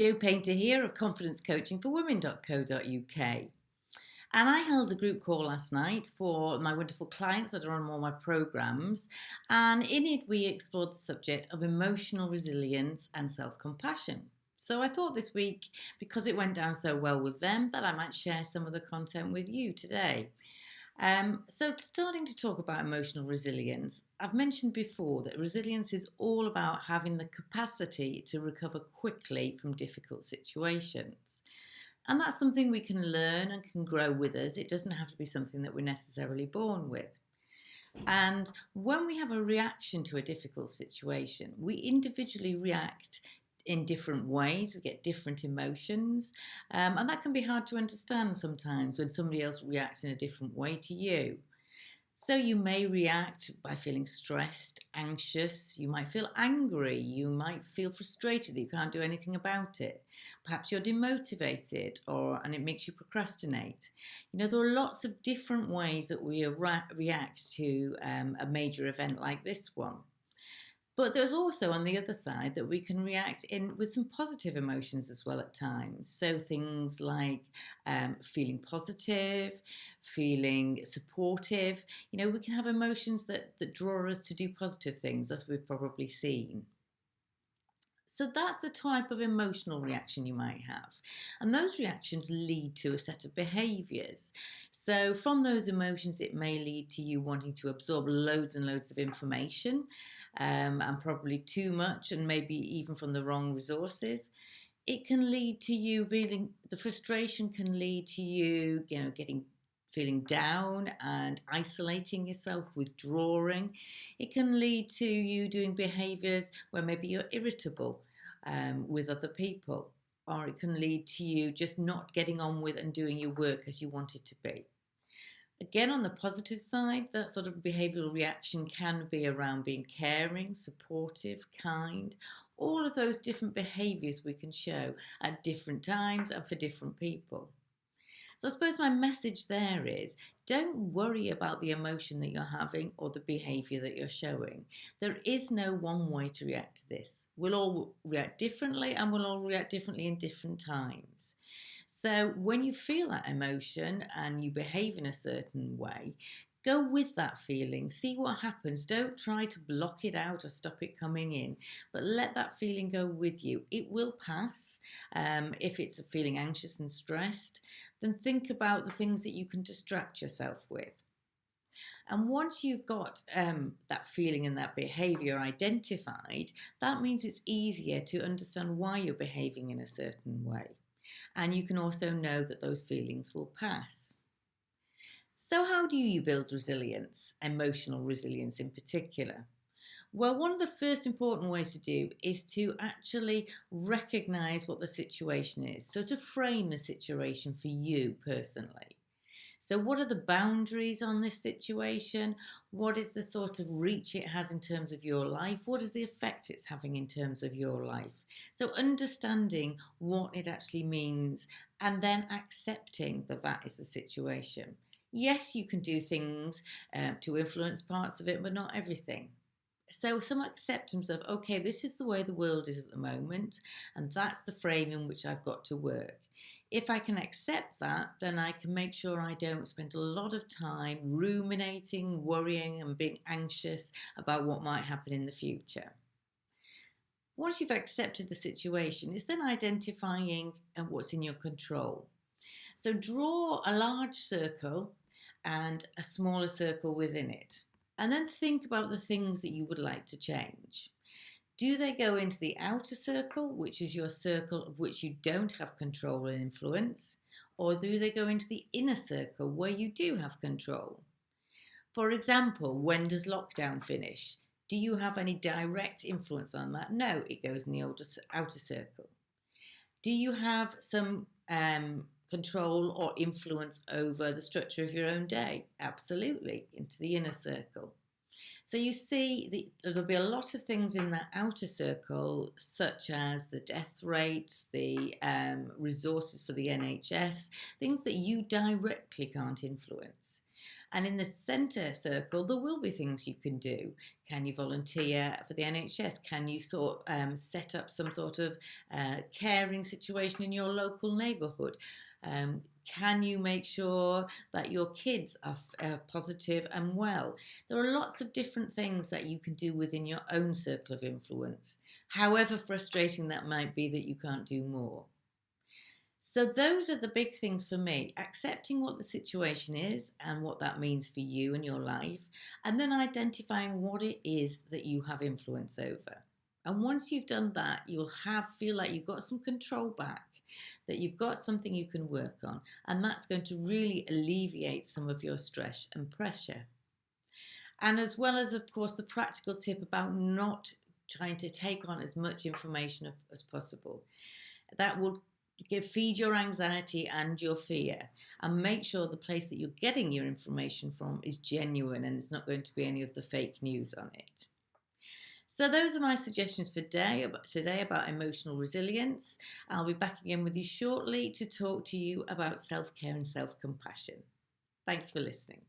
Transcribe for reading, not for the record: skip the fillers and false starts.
Jo Painter here of Confidence Coaching for Women.co.uk. And I held a group call last night for my wonderful clients that are on all my programs. And in it, we explored the subject of emotional resilience and self compassion. So I thought this week, because it went down so well with them, that I might share some of the content with you today. So, starting to talk about emotional resilience, I've mentioned before that resilience is all about having the capacity to recover quickly from difficult situations. And that's something we can learn and can grow with us. It doesn't have to be something that we're necessarily born with. And when we have a reaction to a difficult situation, we individually react in different ways. We get different emotions. And that can be hard to understand sometimes when somebody else reacts in a different way to you. So you may react by feeling stressed, anxious, you might feel angry, you might feel frustrated that you can't do anything about it. Perhaps you're demotivated and it makes you procrastinate. There are lots of different ways that we react to a major event like this one. But there's also on the other side that we can react in with some positive emotions as well at times. So things like feeling positive, feeling supportive. We can have emotions that draw us to do positive things, as we've probably seen. So that's the type of emotional reaction you might have. And those reactions lead to a set of behaviours. So from those emotions, it may lead to you wanting to absorb loads and loads of information, and probably too much, and maybe even from the wrong resources. It can lead to you the frustration can lead to you, getting feeling down and isolating yourself, withdrawing. It can lead to you doing behaviors where maybe you're irritable with other people, or it can lead to you just not getting on with and doing your work as you want it to be. Again, on the positive side, that sort of behavioural reaction can be around being caring, supportive, kind, all of those different behaviours we can show at different times and for different people. So I suppose my message there is don't worry about the emotion that you're having or the behaviour that you're showing. There is no one way to react to this. We'll all react differently and we'll all react differently in different times. So when you feel that emotion and you behave in a certain way, go with that feeling, see what happens. Don't try to block it out or stop it coming in, but let that feeling go with you. It will pass. If it's feeling anxious and stressed, then think about the things that you can distract yourself with. And once you've got that feeling and that behaviour identified, that means it's easier to understand why you're behaving in a certain way. And you can also know that those feelings will pass. So, how do you build resilience, emotional resilience in particular? Well, one of the first important ways to do is to actually recognize what the situation is. So, to frame the situation for you personally. So, what are the boundaries on this situation? What is the sort of reach it has in terms of your life? What is the effect it's having in terms of your life? So, understanding what it actually means and then accepting that that is the situation. Yes, you can do things to influence parts of it, but not everything. So, some acceptance of, okay, this is the way the world is at the moment, and that's the frame in which I've got to work. If I can accept that, then I can make sure I don't spend a lot of time ruminating, worrying, and being anxious about what might happen in the future. Once you've accepted the situation, it's then identifying what's in your control. So, draw a large circle and a smaller circle within it. And then think about the things that you would like to change. Do they go into the outer circle, which is your circle of which you don't have control and influence? Or do they go into the inner circle where you do have control? For example, when does lockdown finish? Do you have any direct influence on that? No, it goes in the outer circle. Do you have some control or influence over the structure of your own day? Absolutely, into the inner circle. So you see, there'll be a lot of things in that outer circle, such as the death rates, the resources for the NHS, things that you directly can't influence. And in the centre circle, there will be things you can do. Can you volunteer for the NHS? Can you set up some sort of caring situation in your local neighbourhood? Can you make sure that your kids are positive and well? There are lots of different things that you can do within your own circle of influence, however frustrating that might be that you can't do more. So those are the big things for me, accepting what the situation is and what that means for you and your life, and then identifying what it is that you have influence over. And once you've done that, you'll feel like you've got some control back, that you've got something you can work on, and that's going to really alleviate some of your stress and pressure. And as well as, of course, the practical tip about not trying to take on as much information as possible. That will feed your anxiety and your fear, and make sure the place that you're getting your information from is genuine and it's not going to be any of the fake news on it. So those are my suggestions for today about emotional resilience. I'll be back again with you shortly to talk to you about self-care and self-compassion. Thanks for listening.